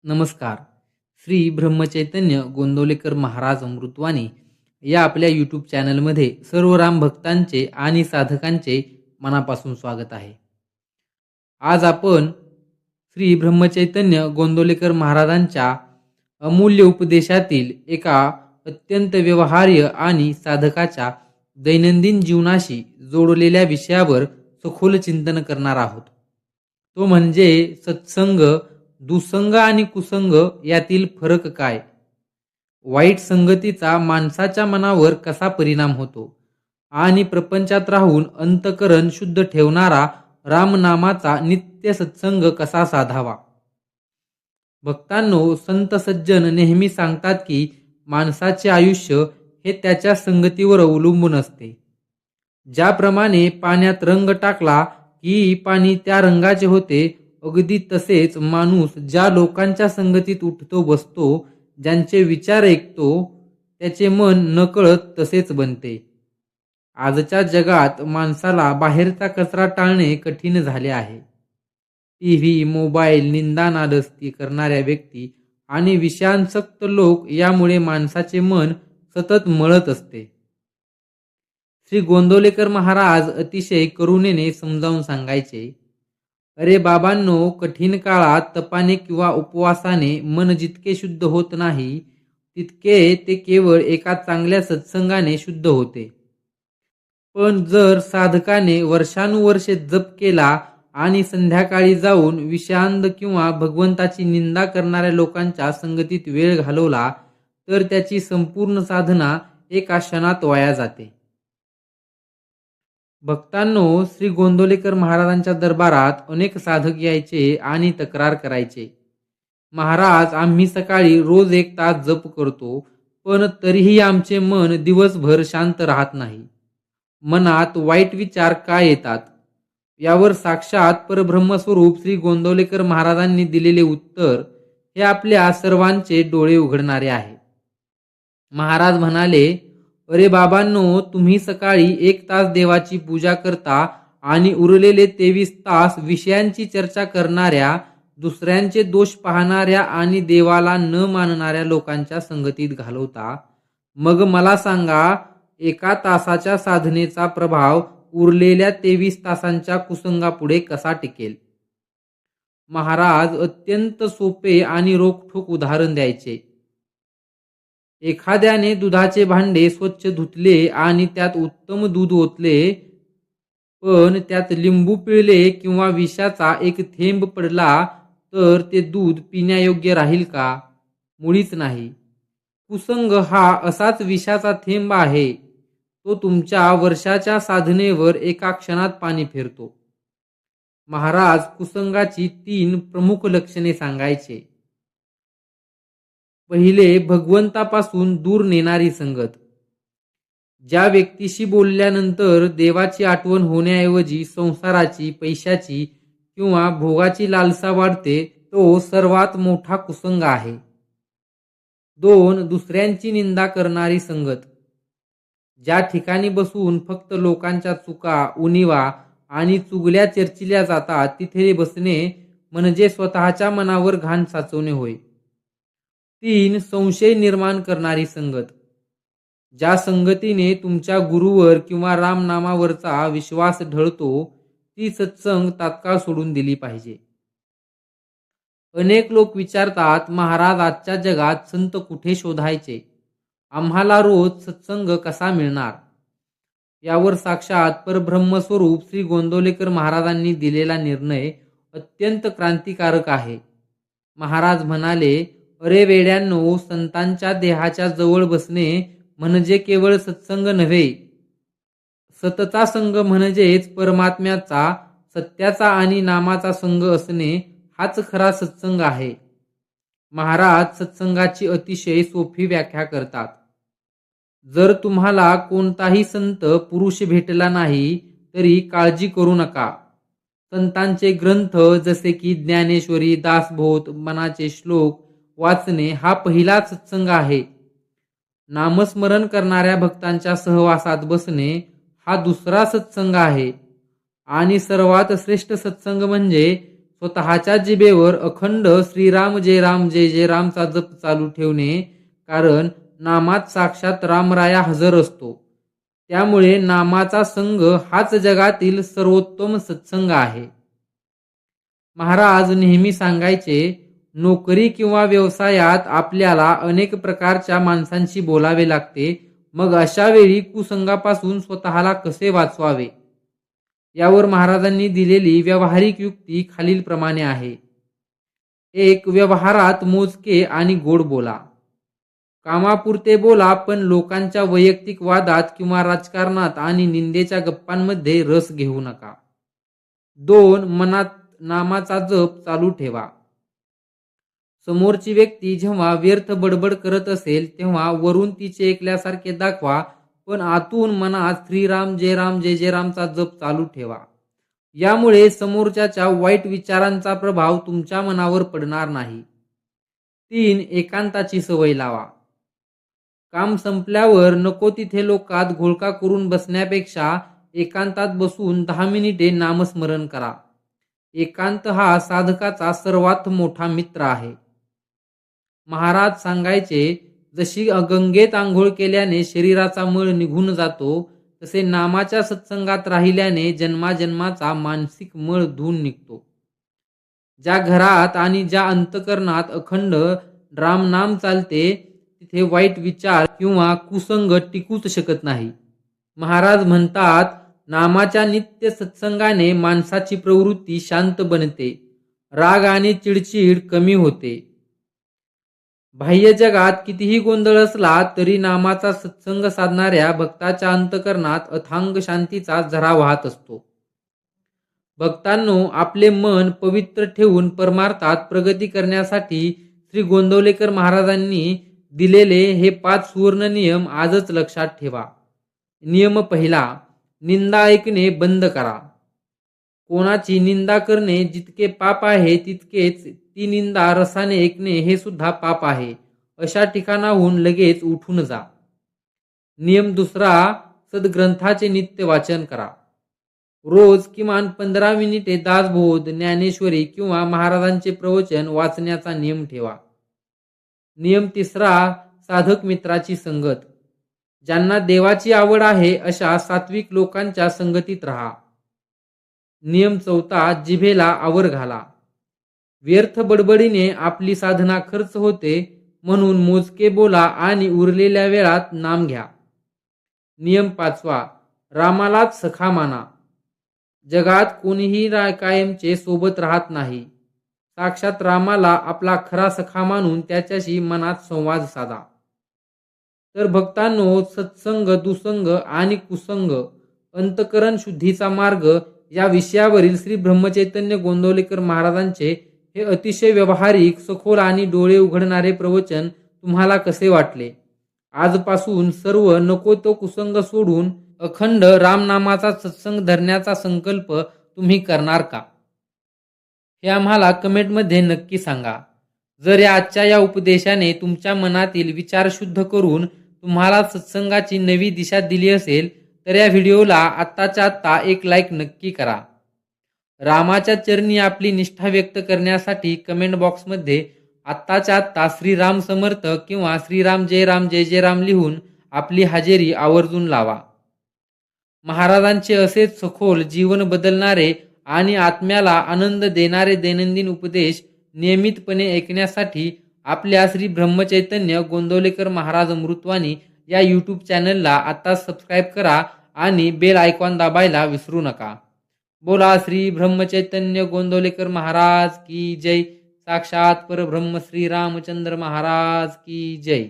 नमस्कार. श्री ब्रह्मचैतन्य गोंदवलेकर महाराज अमृतवाणी या आपल्या यूट्यूब चॅनलमध्ये सर्व राम भक्तांचे आणि साधकांचे मनापासून स्वागत आहे. आज आपण श्री ब्रह्मचैतन्य गोंदवलेकर महाराजांच्या अमूल्य उपदेशातील एका अत्यंत व्यवहार्य आणि साधकाच्या दैनंदिन जीवनाशी जोडलेल्या विषयावर सखोल चिंतन करणार आहोत. तो म्हणजे सत्संग, दुसंग आणि कुसंग यातील फरक काय? वाईट संगतीचा माणसाच्या मनावर कसा परिणाम होतो आणि प्रपंचात राहून अंतकरण शुद्ध ठेवणारा रामनामाचा नित्य सत्संग कसा साधावा? भक्तांनो, संत सज्जन नेहमी सांगतात की माणसाचे आयुष्य हे त्याच्या संगतीवर अवलंबून असते. ज्याप्रमाणे पाण्यात रंग टाकला की पाणी त्या रंगाचे होते, अगदी तसेच माणूस ज्या लोकांच्या संगतीत उठतो बसतो, ज्यांचे विचार ऐकतो, त्याचे मन नकळत तसेच बनते. आजच्या जगात माणसाला बाहेरचा कचरा टाळणे कठीण झाले आहे. टीव्ही, मोबाईल, निंदानालस्ती करणाऱ्या व्यक्ती आणि विषयांसक्त लोक यामुळे माणसाचे मन सतत मळत असते. श्री गोंदवलेकर महाराज अतिशय करुणेने समजावून सांगायचे, अरे बाबांनो, कठीण काळात तपाने किंवा उपवासाने मन जितके शुद्ध होत नाही, तितके ते केवळ एका चांगल्या सत्संगाने शुद्ध होते. पण जर साधकाने वर्षानुवर्षे जप केला आणि संध्याकाळी जाऊन विषांद किंवा भगवंताची निंदा करणाऱ्या लोकांच्या संगतीत वेळ घालवला, तर त्याची संपूर्ण साधना एका क्षणात वाया जाते. भक्तांनो, श्री गोंदवलेकर महाराजांच्या दरबारात अनेक साधक यायचे आणि तक्रार करायचे, महाराज, आम्ही सकाळी रोज 1 तास जप करतो, पण तरीही आमचे मन दिवसभर शांत राहत नाही. मनात वाईट विचार का येतात? यावर साक्षात परब्रह्मस्वरूप श्री गोंदवलेकर महाराजांनी दिलेले उत्तर हे आपल्या सर्वांचे डोळे उघडणारे आहे. महाराज म्हणाले, अरे बाबांनो, तुम्ही सकाळी 1 तास देवाची पूजा करता आणि उरलेले 23 तास विषयांची चर्चा करणाऱ्या, दुसऱ्यांचे दोष पाहणाऱ्या आणि देवाला न मानणाऱ्या लोकांच्या संगतीत घालवता. मग मला सांगा, 1 तासाच्या साधनेचा प्रभाव उरलेल्या 23 तासांच्या कुसंगापुढे कसा टिकेल? महाराज अत्यंत सोपे आणि रोखठोक उदाहरण द्यायचे. एखाद्याने दुधाचे भांडे स्वच्छ धुतले आणि त्यात उत्तम दूध ओतले, पण त्यात लिंबू पिळले किंवा विषाचा एक थेंब पडला, तर ते दूध पिण्यायोग्य राहील का? मुळीच नाही. कुसंग हा असाच विषाचा थेंब आहे. तो तुमच्या वर्षाच्या साधनेवर एका क्षणात पाणी फेरतो. महाराज कुसंगाची 3 प्रमुख लक्षणे सांगायचे. पहिले, भगवंतापासून दूर नेणारी संगत. ज्या व्यक्तीशी बोलल्यानंतर देवाची आठवण होण्याऐवजी संसाराची, पैशाची किंवा भोगाची लालसा वाढते, तो सर्वात मोठा कुसंग आहे. 2, दुसऱ्यांची निंदा करणारी संगत. ज्या ठिकाणी बसून फक्त लोकांच्या चुका, उणिवा आणि चुगल्या चर्चिल्या जातात, तिथे बसणे म्हणजे स्वतःच्या मनावर घाण साचवणे होय. 3, संशय निर्माण करणारी संगत. ज्या संगतीने तुमच्या गुरुवर किंवा रामनामावरचा विश्वास ढळतो, ती सत्संग तात्काळ सोडून दिली पाहिजे. अनेक लोक विचारतात, महाराज, आजच्या जगात संत कुठे शोधायचे? आम्हाला रोज सत्संग कसा मिळणार? यावर साक्षात परब्रह्मस्वरूप श्री गोंदवलेकर महाराजांनी दिलेला निर्णय अत्यंत क्रांतिकारक आहे. महाराज म्हणाले, अरे वेड्यांनो, संतांच्या देहाच्या जवळ बसणे म्हणजे केवळ सत्संग नव्हे. सतचा संग म्हणजेच परमात्म्याचा, सत्याचा आणि नामाचा संग असणे हाच खरा सत्संग आहे. महाराज सत्संगाची अतिशय सोपी व्याख्या करतात. जर तुम्हाला कोणताही संत पुरुष भेटला नाही, तरी काळजी करू नका. संतांचे ग्रंथ जसे की ज्ञानेश्वरी, दासबोध, मनाचे श्लोक वाचणे हा पहिला सत्संग आहे. नामस्मरण करणाऱ्या भक्तांच्या सहवासात बसणे हा दुसरा सत्संग आहे. आणि सर्वात श्रेष्ठ सत्संग म्हणजे स्वतःच्या जिभेवर अखंड श्रीराम जय जय रामचा जप चालू ठेवणे, कारण नामात साक्षात रामराया हजर असतो. त्यामुळे नामाचा संग हाच जगातील सर्वोत्तम सत्संग आहे. महाराज नेहमी सांगायचे, नोकरी किंवा व्यवसायात आपल्याला अनेक प्रकारच्या माणसांशी बोलावे लागते. मग अशा वेळी कुसंगापासून स्वतःला कसे वाचवावे, यावर महाराजांनी दिलेली व्यावहारिक युक्ती खालीलप्रमाणे आहे. 1. व्यवहारात मोजके आणि गोड बोला. कामापुरते बोला, पण लोकांच्या वैयक्तिक वादात किंवा राजकारणात आणि निंदेच्या गप्पांमध्ये रस घेऊ नका. 2. मनात नामाचा जप चालू ठेवा. समोरची व्यक्ती जेव्हा व्यर्थ बडबड करत असेल तेव्हा वरून तिचे ऐकल्यासारखे दाखवा, पण आतून मनात श्रीराम जय जय रामचा जप चालू ठेवा. यामुळे समोरच्याच्या वाईट विचारांचा प्रभाव तुमच्या मनावर पडणार नाही. 3. एकांताची सवय लावा. काम संपल्यावर नको तिथे लोकात घोळका करून बसण्यापेक्षा एकांतात बसून 10 मिनिटे नामस्मरण करा. एकांत हा साधकाचा सर्वात मोठा मित्र आहे. महाराज सांगायचे, जशी गंगेत आंघोळ केल्याने शरीराचा मळ निघून जातो, तसे नामाच्या सत्संगात राहिल्याने जन्माजन्माचा मानसिक मळ धुवून निघतो. ज्या घरात आणि ज्या अंतकरणात अखंड रामनाम चालते, तिथे वाईट विचार किंवा कुसंग टिकूच शकत नाही. महाराज म्हणतात, नामाच्या नित्य सत्संगाने माणसाची प्रवृत्ती शांत बनते, राग आणि चिडचिड कमी होते. बाह्य जगात कितीही गोंधळ असला तरी नामाचा सत्संग साधणाऱ्या भक्ताच्या अंतकरणात अथांग शांतीचा झरा वाहत असतो. भक्तांनो, आपले मन पवित्र ठेवून परमार्थात प्रगती करण्यासाठी श्री गोंदवलेकर महाराजांनी दिलेले हे 5 सुवर्ण नियम आजच लक्षात ठेवा. नियम पहिला, निंदा ऐकणे बंद करा. कोणाची निंदा करणे जितके पाप आहे, तितकेच ती निंदा रसाने ऐकणे हे सुद्धा पाप आहे. अशा ठिकाणाहून लगेच उठून जा. नियम दुसरा, सद्ग्रंथाचे नित्य वाचन करा. रोज किमान 15 मिनिटे दासबोध, ज्ञानेश्वरी किंवा महाराजांचे प्रवचन वाचण्याचा नियम ठेवा. नियम तिसरा, साधक मित्राची संगत. ज्यांना देवाची आवड आहे अशा सात्विक लोकांच्या संगतीत राहा. नियम चौथा, जिभेला आवर घाला. व्यर्थ बडबडीने आपली साधना खर्च होते, म्हणून मोजके बोला आणि उरलेल्या वेळात नाम घ्या. नियम पाचवा, रामालाच सखा माना. जगात कोणीही कायमचे सोबत राहत नाही. साक्षात रामाला आपला खरा सखा मानून त्याच्याशी मनात संवाद साधा. तर भक्तांनो, सत्संग, दुसंग आणि कुसंग, अंतकरण शुद्धीचा मार्ग या विषयावरील श्री ब्रह्मचैतन्य गोंदवलेकर महाराजांचे हे अतिशय व्यावहारिक, सखोल आणि डोळे उघडणारे प्रवचन तुम्हाला कसे वाटले? आजपासून सर्व नको तो कुसंग सोडून अखंड रामनामाचा सत्संग धरण्याचा संकल्प तुम्ही करणार का? हे आम्हाला कमेंटमध्ये नक्की सांगा. जर या आजच्या या उपदेशाने तुमच्या मनातील विचार शुद्ध करून तुम्हाला सत्संगाची नवी दिशा दिली असेल तर या व्हिडिओला आत्ताच्या आत्ता एक लाईक नक्की करा. रामाच्या चरणी आपली निष्ठा व्यक्त करण्यासाठी कमेंट बॉक्समध्ये आत्ताच्या आत्ता श्रीराम समर्थ किंवा श्रीराम जय जय राम लिहून आपली हजेरी आवर्जून लावा. महाराजांचे असेच सखोल, जीवन बदलणारे आणि आत्म्याला आनंद देणारे दैनंदिन उपदेश नियमितपणे ऐकण्यासाठी आपल्या श्री ब्रह्मचैतन्य गोंदवलेकर महाराज अमृतवाणी या यूट्यूब चॅनलला आता सबस्क्राईब करा आणि बेल आयकॉन दाबायला विसरू नका. बोला श्री ब्रह्मचैतन्य गोंदवलेकर महाराज की जय. साक्षात परब्रह्म श्री रामचंद्र महाराज की जय.